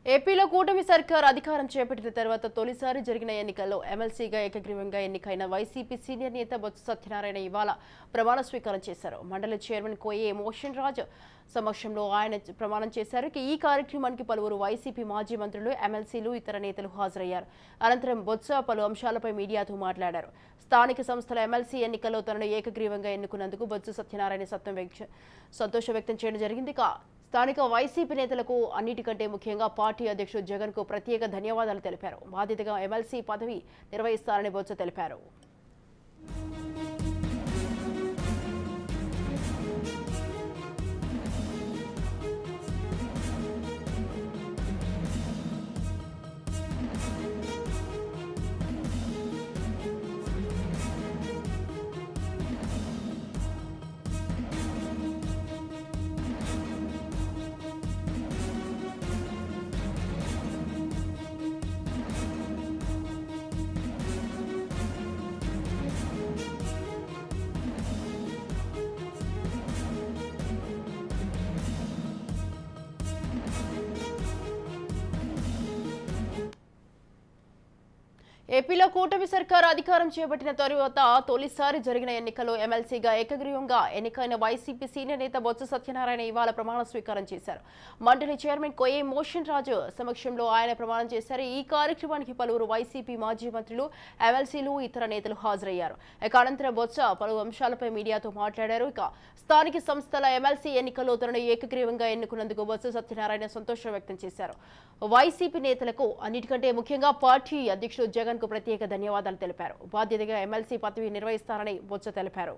ఏపీలో కూటమి సర్కార్ అధికారం చేపట్టిన తర్వాత తొలిసారి జరిగిన ఎన్నికల్లో ఎమ్మెల్సీగా ఏకగ్రీవంగా ఎన్నికైన వైసీపీ సీనియర్ నేత బొత్స సత్యనారాయణ ఇవాళ ప్రమాణ స్వీకారం చేశారు. మండలి చైర్మన్ కోయే మోషన్ రాజ్ సమక్షంలో ఆయన ప్రమాణం చేశారు. ఈ కార్యక్రమానికి పలువురు వైసీపీ మాజీ మంత్రులు, ఎమ్మెల్సీలు, ఇతర నేతలు హాజరయ్యారు. అనంతరం బొత్స పలు అంశాలపై మీడియాతో మాట్లాడారు. స్థానిక సంస్థల ఎమ్మెల్సీ ఎన్నికల్లో తనను ఏకగ్రీవంగా ఎన్నుకున్నందుకు బొత్స సత్యనారాయణ సంతోషం వ్యక్తం చేయడం జరిగింది. స్థానిక వైసీపీ నేతలకు అన్నిటికంటే ముఖ్యంగా పార్టీ అధ్యక్షుడు జగన్ కు ప్రత్యేక ధన్యవాదాలు తెలిపారు. బాధ్యతగా ఎమ్మెల్సీ పదవి నిర్వహిస్తారని బొత్స తెలిపారు. ఏపీలో కూటమి సర్కార్ అధికారం చేపట్టిన తరువాత తొలిసారి జరిగిన ఎన్నికల్లో ఎమ్మెల్సీగా ఏకగ్రీవంగా ఎన్నికైన వైసీపీ సీనియర్ నేత బొత్స సత్యనారాయణ ఇవాళ ప్రమాణ స్వీకారం చేశారు. మండలి చైర్మన్ కోయే మోషన్ రాజు సమక్షంలో ఆయన ప్రమాణం చేశారు. ఈ కార్యక్రమానికి పలువురు వైసీపీ మాజీ మంత్రులు, ఎమ్మెల్సీలు, ఇతర నేతలు హాజరయ్యారు. అనంతరం బొత్స పలు అంశాలపై మీడియాతో మాట్లాడారు. స్థానిక సంస్థల ఎమ్మెల్సీ ఎన్నికల్లో తనను ఏకగ్రీవంగా ఎన్నుకున్నందుకు బొత్స సత్యనారాయణ సంతోషం వ్యక్తం చేశారు. వైసీపీ నేతలకు అన్నిటికంటే ముఖ్యంగా పార్టీ అధ్యక్షుడు జగన్ కు ప్రత్యేక ధన్యవాదాలు తెలిపారు. బాధ్యతగా ఎమ్మెల్సీ పదవి నిర్వహిస్తారని బొత్స తెలిపారు.